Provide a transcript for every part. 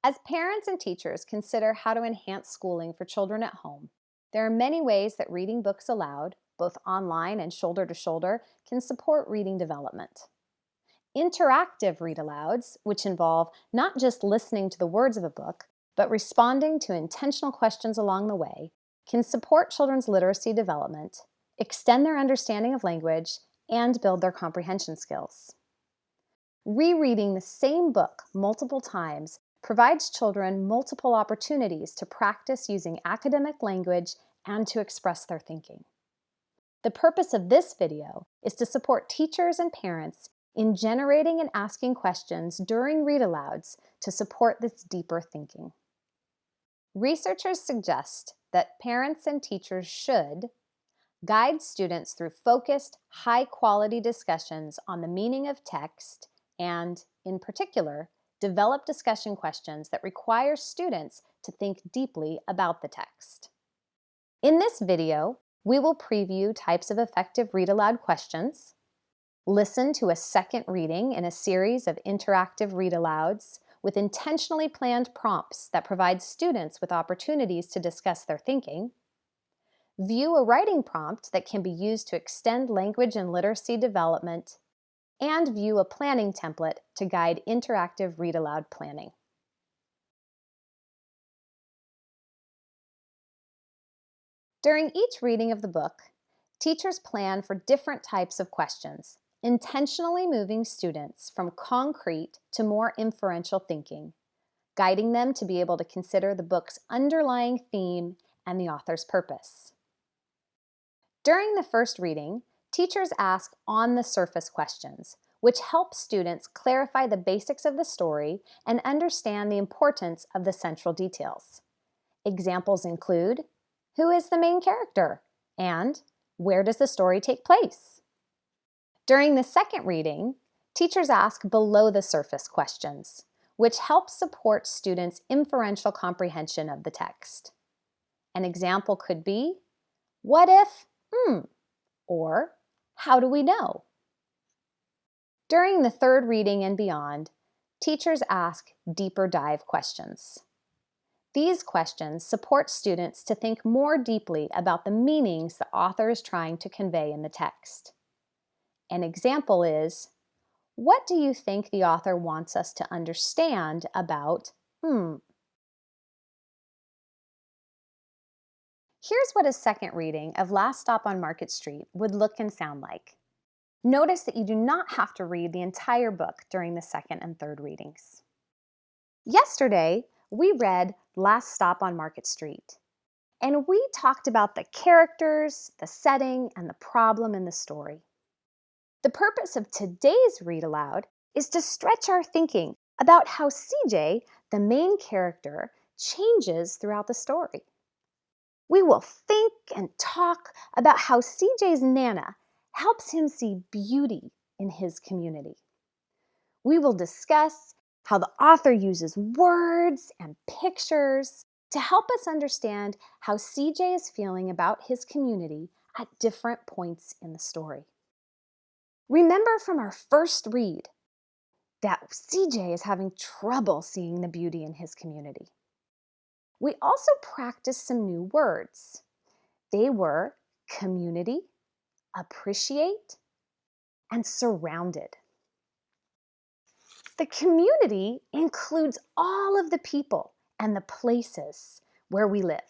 As parents and teachers consider how to enhance schooling for children at home, there are many ways that reading books aloud, both online and shoulder to shoulder, can support reading development. Interactive read-alouds, which involve not just listening to the words of a book, but responding to intentional questions along the way, can support children's literacy development, extend their understanding of language, and build their comprehension skills. Rereading the same book multiple times provides children multiple opportunities to practice using academic language and to express their thinking. The purpose of this video is to support teachers and parents in generating and asking questions during read-alouds to support this deeper thinking. Researchers suggest that parents and teachers should guide students through focused, high-quality discussions on the meaning of text and, in particular, develop discussion questions that require students to think deeply about the text. In this video, we will preview types of effective read-aloud questions, listen to a second reading in a series of interactive read-alouds with intentionally planned prompts that provide students with opportunities to discuss their thinking, view a writing prompt that can be used to extend language and literacy development, and view a planning template to guide interactive read-aloud planning. During each reading of the book, teachers plan for different types of questions, intentionally moving students from concrete to more inferential thinking, guiding them to be able to consider the book's underlying theme and the author's purpose. During the first reading, teachers ask on-the-surface questions, which help students clarify the basics of the story and understand the importance of the central details. Examples include, who is the main character? And where does the story take place? During the second reading, teachers ask below-the-surface questions, which help support students' inferential comprehension of the text. An example could be, what if, or how do we know? During the third reading and beyond, teachers ask deeper dive questions. These questions support students to think more deeply about the meanings the author is trying to convey in the text. An example is, what do you think the author wants us to understand about, Here's what a second reading of Last Stop on Market Street would look and sound like. Notice that you do not have to read the entire book during the second and third readings. Yesterday, we read Last Stop on Market Street, and we talked about the characters, the setting, and the problem in the story. The purpose of today's read aloud is to stretch our thinking about how CJ, the main character, changes throughout the story. We will think and talk about how CJ's Nana helps him see beauty in his community. We will discuss how the author uses words and pictures to help us understand how CJ is feeling about his community at different points in the story. Remember from our first read that CJ is having trouble seeing the beauty in his community. We also practiced some new words. They were community, appreciate, and surrounded. The community includes all of the people and the places where we live.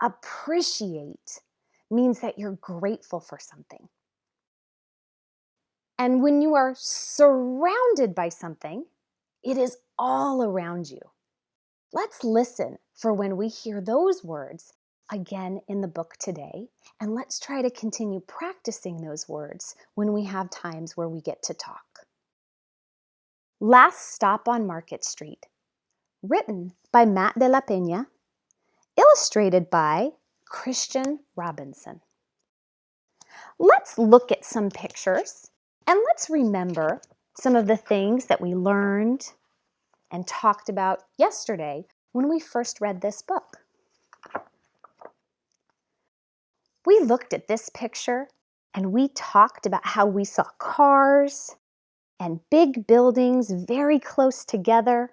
Appreciate means that you're grateful for something. And when you are surrounded by something, it is all around you. Let's listen for when we hear those words again in the book today, and let's try to continue practicing those words when we have times where we get to talk. Last Stop on Market Street, written by Matt de la Peña, illustrated by Christian Robinson. Let's look at some pictures and let's remember some of the things that we learned and talked about yesterday when we first read this book. We looked at this picture and we talked about how we saw cars and big buildings very close together,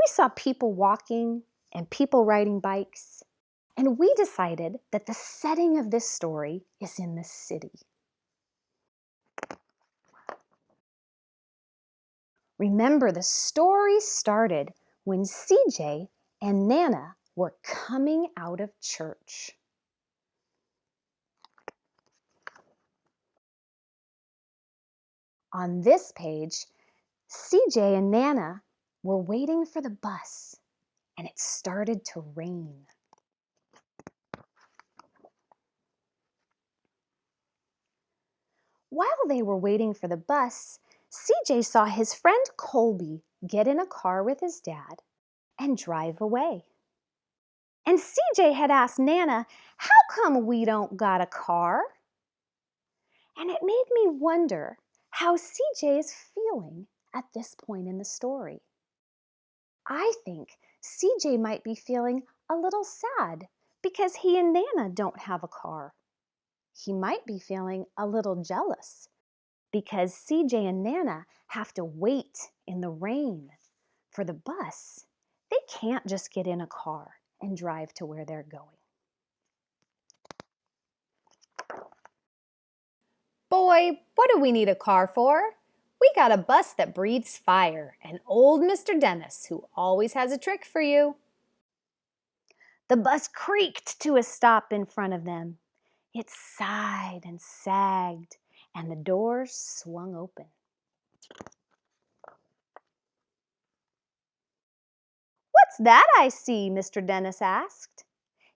We saw people walking and people riding bikes, and we decided that the setting of this story is in the city. Remember, the story started when CJ and Nana were coming out of church. On this page, CJ and Nana were waiting for the bus, and it started to rain. While they were waiting for the bus, CJ saw his friend Colby get in a car with his dad and drive away. And CJ had asked Nana, "How come we don't got a car?" And it made me wonder how CJ is feeling at this point in the story. I think CJ might be feeling a little sad because he and Nana don't have a car. He might be feeling a little jealous because CJ and Nana have to wait in the rain for the bus. They can't just get in a car and drive to where they're going. Boy, what do we need a car for? We got a bus that breathes fire and old Mr. Dennis, who always has a trick for you. The bus creaked to a stop in front of them. It sighed and sagged, and the doors swung open. "What's that I see?" Mr. Dennis asked.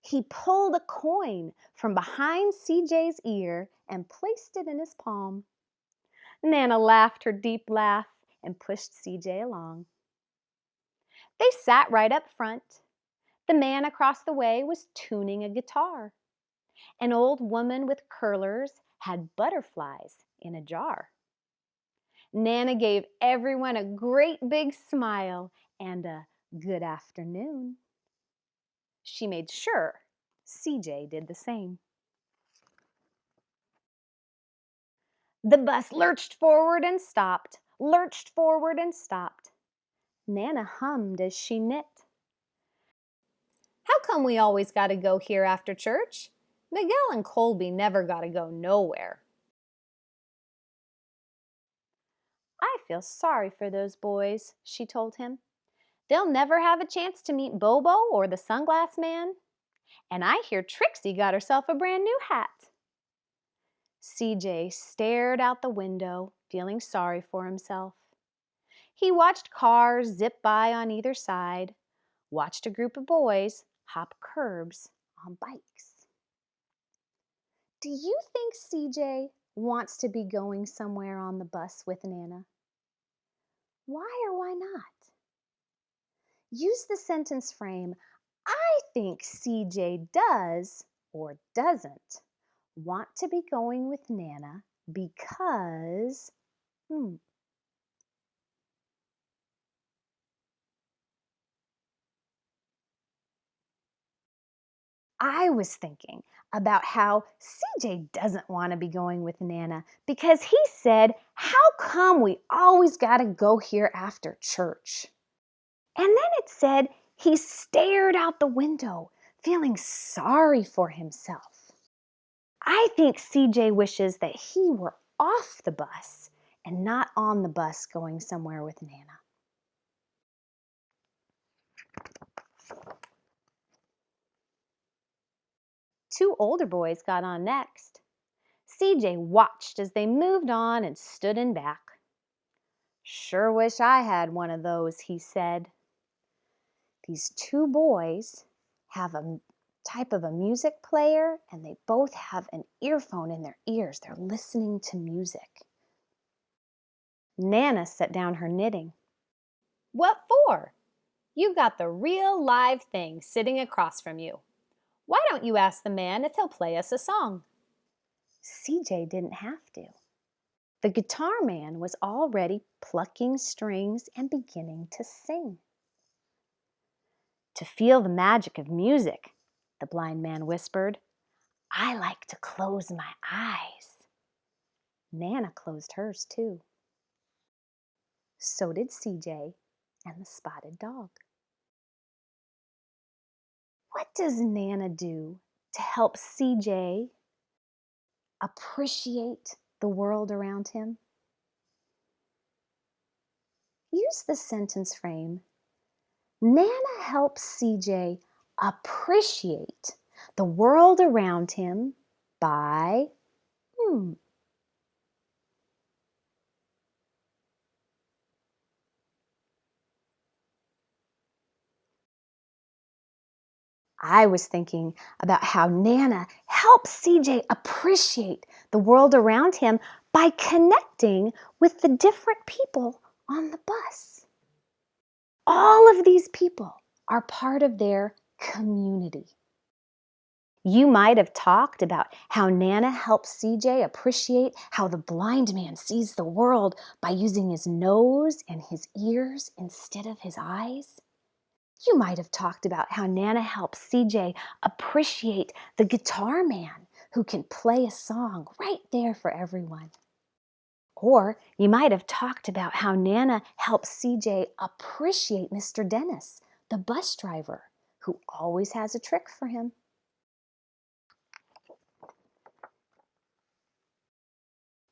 He pulled a coin from behind CJ's ear and placed it in his palm. Nana laughed her deep laugh and pushed CJ along. They sat right up front. The man across the way was tuning a guitar. An old woman with curlers had butterflies in a jar. Nana gave everyone a great big smile and a good afternoon. She made sure CJ did the same. The bus lurched forward and stopped, lurched forward and stopped. Nana hummed as she knit. How come we always got to go here after church? Miguel and Colby never got to go nowhere. "I feel sorry for those boys," she told him. "They'll never have a chance to meet Bobo or the Sunglass Man. And I hear Trixie got herself a brand new hat." CJ stared out the window, feeling sorry for himself. He watched cars zip by on either side, watched a group of boys hop curbs on bikes. Do you think CJ wants to be going somewhere on the bus with Nana? Why or why not? Use the sentence frame, "I think CJ does or doesn't want to be going with Nana because..." I was thinking about how CJ doesn't want to be going with Nana because he said, "How come we always got to go here after church?" And then it said he stared out the window, feeling sorry for himself. I think CJ wishes that he were off the bus and not on the bus going somewhere with Nana. Two older boys got on next. CJ watched as they moved on and stood in back. "Sure wish I had one of those," he said. These two boys have a type of a music player, and they both have an earphone in their ears. They're listening to music. Nana set down her knitting. What for? You got the real live thing sitting across from you. Why don't you ask the man if he'll play us a song? CJ didn't have to. The guitar man was already plucking strings and beginning to sing. "To feel the magic of music," the blind man whispered, "I like to close my eyes." Nana closed hers too. So did CJ and the spotted dog. What does Nana do to help CJ appreciate the world around him? Use the sentence frame, Nana helps CJ appreciate the world around him by I was thinking about how Nana helps CJ appreciate the world around him by connecting with the different people on the bus. All of these people are part of their community. You might have talked about how Nana helps CJ appreciate how the blind man sees the world by using his nose and his ears instead of his eyes. You might have talked about how Nana helps CJ appreciate the guitar man who can play a song right there for everyone. Or you might have talked about how Nana helps CJ appreciate Mr. Dennis, the bus driver, who always has a trick for him.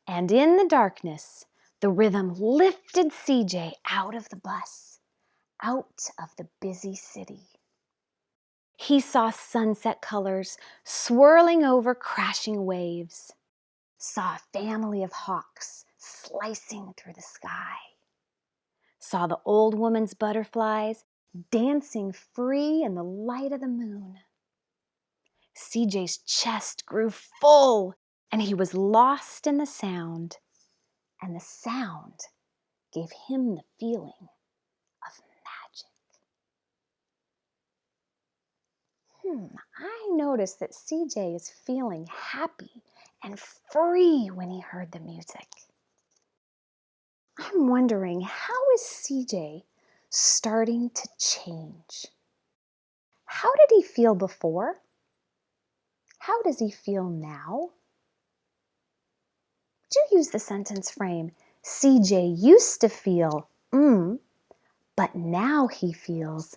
And in the darkness, the rhythm lifted CJ out of the bus, out of the busy city. He saw sunset colors swirling over crashing waves, saw a family of hawks slicing through the sky, saw the old woman's butterflies dancing free in the light of the moon. CJ's chest grew full and he was lost in the sound, and the sound gave him the feeling of magic. I noticed that CJ is feeling happy and free when he heard the music. I'm wondering, how is CJ starting to change? How did he feel before? How does he feel now? Would you use the sentence frame, CJ used to feel but now he feels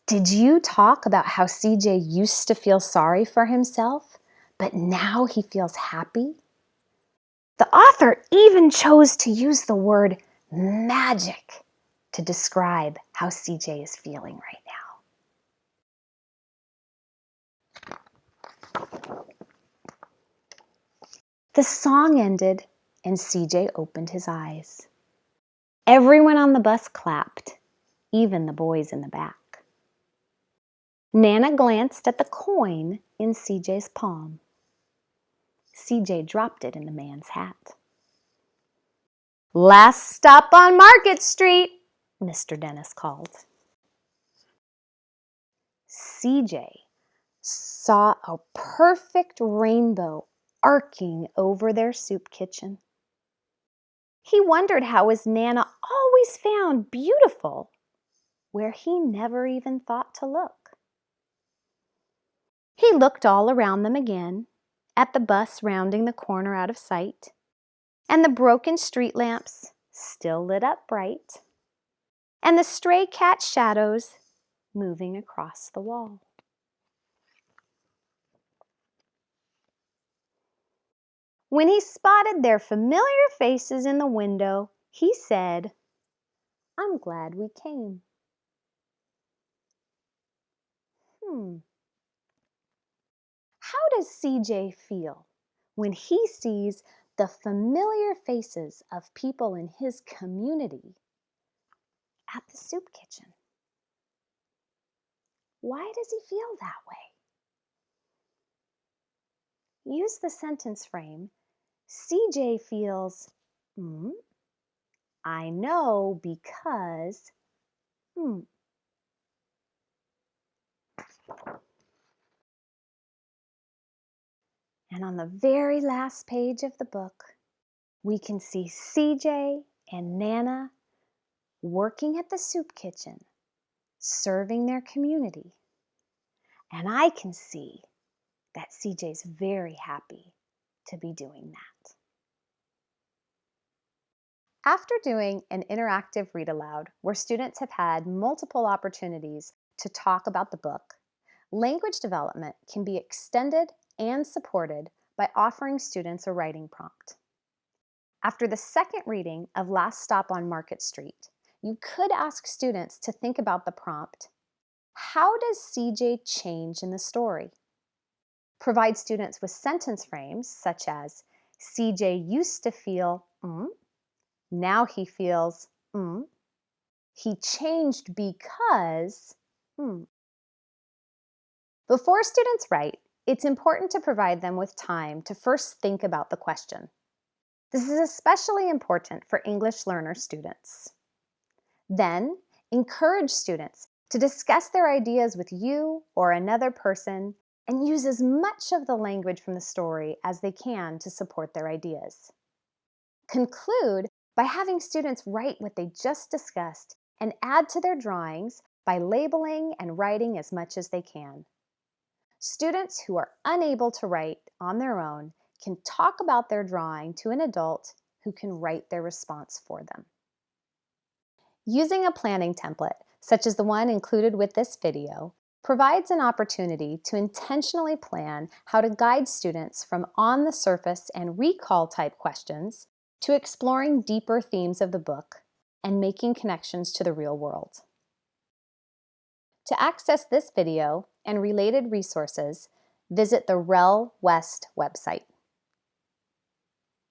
Did you talk about how CJ used to feel sorry for himself, but now he feels happy? The author even chose to use the word magic to describe how CJ is feeling right now. The song ended and CJ opened his eyes. Everyone on the bus clapped, even the boys in the back. Nana glanced at the coin in CJ's palm. CJ dropped it in the man's hat. Last stop on Market Street, Mr. Dennis called. CJ saw a perfect rainbow arcing over their soup kitchen. He wondered how his Nana always found beautiful where he never even thought to look. He looked all around them again, at the bus rounding the corner out of sight, and the broken street lamps still lit up bright, and the stray cat shadows moving across the wall. When he spotted their familiar faces in the window, he said, "I'm glad we came." How does CJ feel when he sees the familiar faces of people in his community at the soup kitchen? Why does he feel that way? Use the sentence frame, CJ feels, I know because, And on the very last page of the book, we can see CJ and Nana working at the soup kitchen, serving their community. And I can see that CJ's very happy to be doing that. After doing an interactive read aloud where students have had multiple opportunities to talk about the book, language development can be extended and supported by offering students a writing prompt. After the second reading of Last Stop on Market Street, you could ask students to think about the prompt, how does CJ change in the story? Provide students with sentence frames such as, CJ used to feel, now he feels, he changed because, Before students write, it's important to provide them with time to first think about the question. This is especially important for English learner students. Then, encourage students to discuss their ideas with you or another person and use as much of the language from the story as they can to support their ideas. Conclude by having students write what they just discussed and add to their drawings by labeling and writing as much as they can. Students who are unable to write on their own can talk about their drawing to an adult who can write their response for them. Using a planning template, such as the one included with this video, provides an opportunity to intentionally plan how to guide students from on-the-surface and recall type questions to exploring deeper themes of the book and making connections to the real world. To access this video and related resources, visit the REL West website.